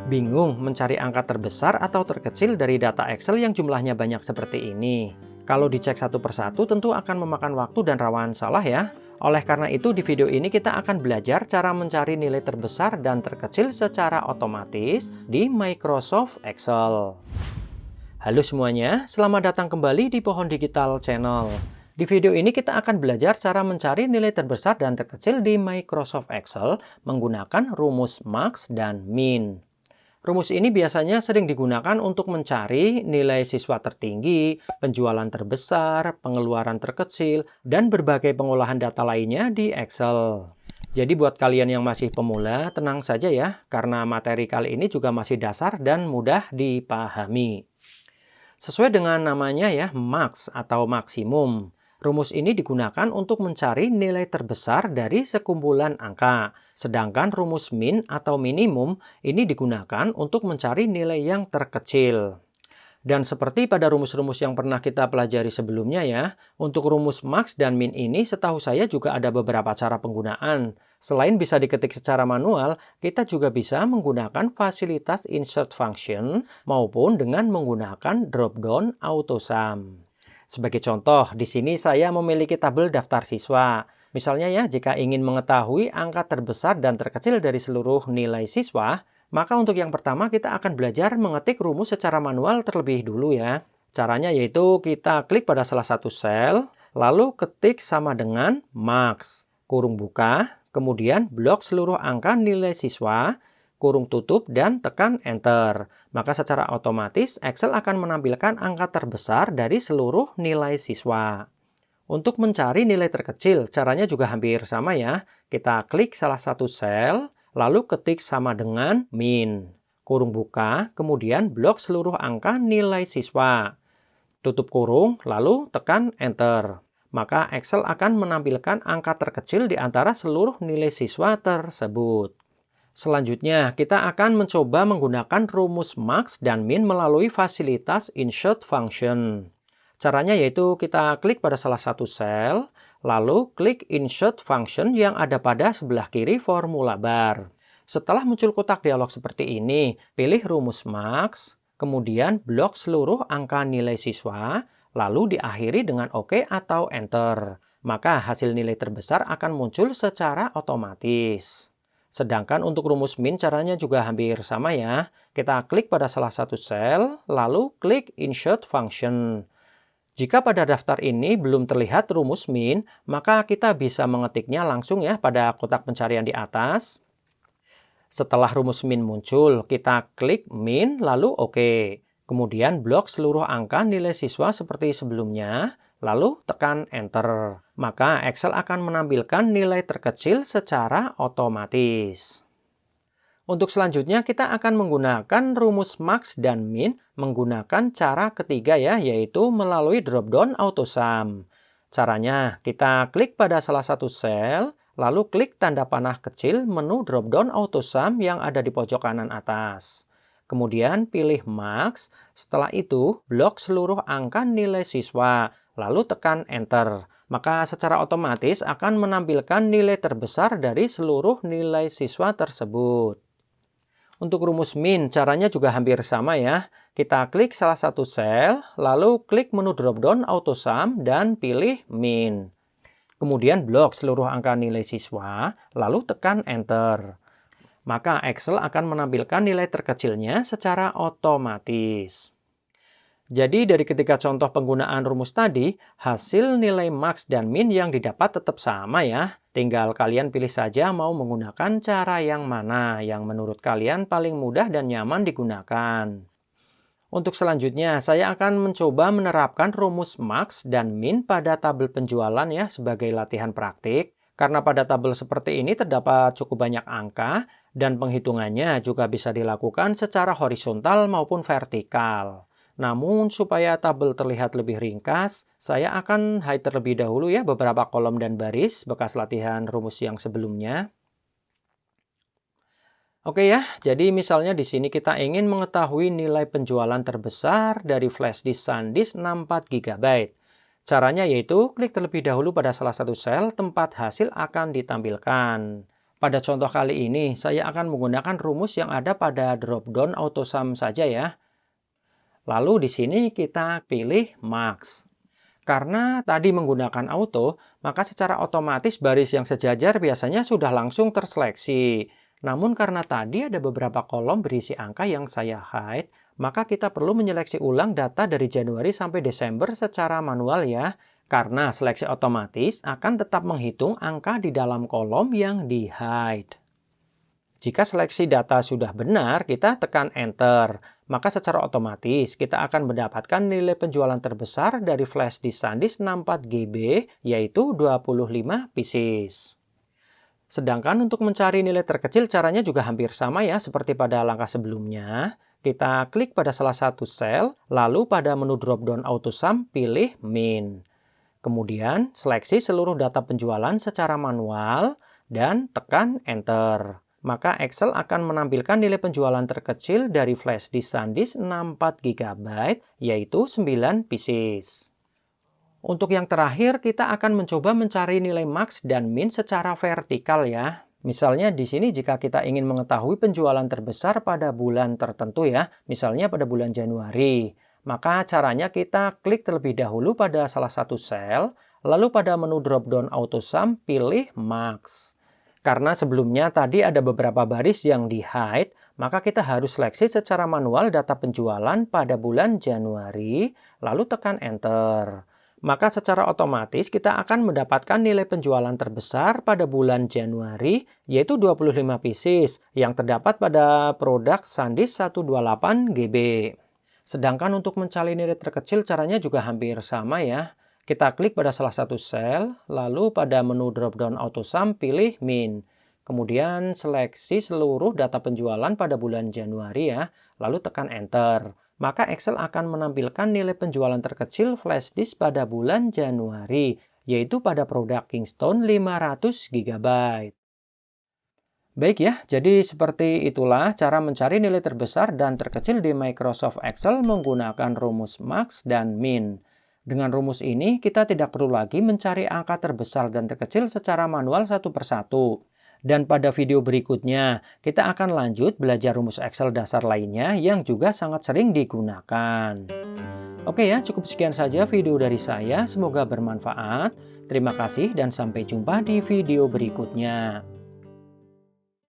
Bingung mencari angka terbesar atau terkecil dari data Excel yang jumlahnya banyak seperti ini? Kalau dicek satu persatu tentu akan memakan waktu dan rawan salah ya. Oleh karena itu di video ini kita akan belajar cara mencari nilai terbesar dan terkecil secara otomatis di Microsoft Excel. Halo semuanya, selamat datang kembali di Pohon Digital Channel. Di video ini kita akan belajar cara mencari nilai terbesar dan terkecil di Microsoft Excel menggunakan rumus max dan min. Rumus ini biasanya sering digunakan untuk mencari nilai siswa tertinggi, penjualan terbesar, pengeluaran terkecil, dan berbagai pengolahan data lainnya di Excel. Jadi buat kalian yang masih pemula, tenang saja ya, karena materi kali ini juga masih dasar dan mudah dipahami. Sesuai dengan namanya ya, max atau maksimum. Rumus ini digunakan untuk mencari nilai terbesar dari sekumpulan angka. Sedangkan rumus min atau minimum ini digunakan untuk mencari nilai yang terkecil. Dan seperti pada rumus-rumus yang pernah kita pelajari sebelumnya ya, untuk rumus max dan min ini setahu saya juga ada beberapa cara penggunaan. Selain bisa diketik secara manual, kita juga bisa menggunakan fasilitas insert function maupun dengan menggunakan drop-down autosum. Sebagai contoh, di sini saya memiliki tabel daftar siswa. Misalnya ya, jika ingin mengetahui angka terbesar dan terkecil dari seluruh nilai siswa, maka untuk yang pertama kita akan belajar mengetik rumus secara manual terlebih dulu ya. Caranya yaitu kita klik pada salah satu sel, lalu ketik sama dengan max, kurung buka, kemudian blok seluruh angka nilai siswa, kurung tutup, dan tekan enter. Maka secara otomatis Excel akan menampilkan angka terbesar dari seluruh nilai siswa. Untuk mencari nilai terkecil, caranya juga hampir sama ya. Kita klik salah satu sel, lalu ketik sama dengan min. Kurung buka, kemudian blok seluruh angka nilai siswa. Tutup kurung, lalu tekan enter. Maka Excel akan menampilkan angka terkecil di antara seluruh nilai siswa tersebut. Selanjutnya, kita akan mencoba menggunakan rumus max dan min melalui fasilitas insert function. Caranya yaitu kita klik pada salah satu sel, lalu klik insert function yang ada pada sebelah kiri formula bar. Setelah muncul kotak dialog seperti ini, pilih rumus max, kemudian blok seluruh angka nilai siswa, lalu diakhiri dengan OK atau enter. Maka hasil nilai terbesar akan muncul secara otomatis. Sedangkan untuk rumus min caranya juga hampir sama ya. Kita klik pada salah satu sel, lalu klik insert function. Jika pada daftar ini belum terlihat rumus min, maka kita bisa mengetiknya langsung ya pada kotak pencarian di atas. Setelah rumus min muncul, kita klik min lalu OK. Kemudian blok seluruh angka nilai siswa seperti sebelumnya, lalu tekan enter. Maka Excel akan menampilkan nilai terkecil secara otomatis. Untuk selanjutnya kita akan menggunakan rumus max dan min menggunakan cara ketiga ya, yaitu melalui drop-down autosum. Caranya, kita klik pada salah satu sel, lalu klik tanda panah kecil menu drop-down autosum yang ada di pojok kanan atas. Kemudian pilih max, setelah itu blok seluruh angka nilai siswa, lalu tekan enter. Maka secara otomatis akan menampilkan nilai terbesar dari seluruh nilai siswa tersebut. Untuk rumus min, caranya juga hampir sama ya. Kita klik salah satu sel, lalu klik menu drop-down autosum dan pilih min. Kemudian blok seluruh angka nilai siswa, lalu tekan enter. Maka Excel akan menampilkan nilai terkecilnya secara otomatis. Jadi dari ketiga contoh penggunaan rumus tadi, hasil nilai max dan min yang didapat tetap sama ya. Tinggal kalian pilih saja mau menggunakan cara yang mana yang menurut kalian paling mudah dan nyaman digunakan. Untuk selanjutnya, saya akan mencoba menerapkan rumus max dan min pada tabel penjualan ya sebagai latihan praktik. Karena pada tabel seperti ini terdapat cukup banyak angka dan penghitungannya juga bisa dilakukan secara horizontal maupun vertikal. Namun supaya tabel terlihat lebih ringkas, saya akan hide terlebih dahulu ya beberapa kolom dan baris bekas latihan rumus yang sebelumnya. Oke ya, jadi misalnya di sini kita ingin mengetahui nilai penjualan terbesar dari flash disk SanDisk 64 GB. Caranya yaitu klik terlebih dahulu pada salah satu sel tempat hasil akan ditampilkan. Pada contoh kali ini, saya akan menggunakan rumus yang ada pada drop-down AutoSum saja ya. Lalu di sini kita pilih Max. Karena tadi menggunakan auto, maka secara otomatis baris yang sejajar biasanya sudah langsung terseleksi. Namun karena tadi ada beberapa kolom berisi angka yang saya hide, maka kita perlu menyeleksi ulang data dari Januari sampai Desember secara manual ya. Karena seleksi otomatis akan tetap menghitung angka di dalam kolom yang di-hide. Jika seleksi data sudah benar, kita tekan Enter. Maka secara otomatis kita akan mendapatkan nilai penjualan terbesar dari flash disk SanDisk 64 GB, yaitu 25 pieces. Sedangkan untuk mencari nilai terkecil caranya juga hampir sama ya seperti pada langkah sebelumnya. Kita klik pada salah satu sel, lalu pada menu drop-down AutoSum pilih Min. Kemudian seleksi seluruh data penjualan secara manual dan tekan Enter. Maka Excel akan menampilkan nilai penjualan terkecil dari flash disk SanDisk 64 GB, yaitu 9 pieces. Untuk yang terakhir, kita akan mencoba mencari nilai max dan min secara vertikal ya. Misalnya di sini jika kita ingin mengetahui penjualan terbesar pada bulan tertentu ya, misalnya pada bulan Januari, maka caranya kita klik terlebih dahulu pada salah satu sel, lalu pada menu drop-down AutoSum pilih Max. Karena sebelumnya tadi ada beberapa baris yang di-hide, maka kita harus seleksi secara manual data penjualan pada bulan Januari, lalu tekan Enter. Maka secara otomatis kita akan mendapatkan nilai penjualan terbesar pada bulan Januari, yaitu 25 pieces, yang terdapat pada produk SanDisk 128 GB. Sedangkan untuk mencari nilai terkecil caranya juga hampir sama ya. Kita klik pada salah satu sel, lalu pada menu drop-down AutoSum pilih Min. Kemudian seleksi seluruh data penjualan pada bulan Januari ya, lalu tekan Enter. Maka Excel akan menampilkan nilai penjualan terkecil flash disk pada bulan Januari, yaitu pada produk Kingston 500 GB. Baik ya, jadi seperti itulah cara mencari nilai terbesar dan terkecil di Microsoft Excel menggunakan rumus Max dan Min. Dengan rumus ini, kita tidak perlu lagi mencari angka terbesar dan terkecil secara manual satu persatu. Dan pada video berikutnya, kita akan lanjut belajar rumus Excel dasar lainnya yang juga sangat sering digunakan. Oke ya, cukup sekian saja video dari saya. Semoga bermanfaat. Terima kasih dan sampai jumpa di video berikutnya.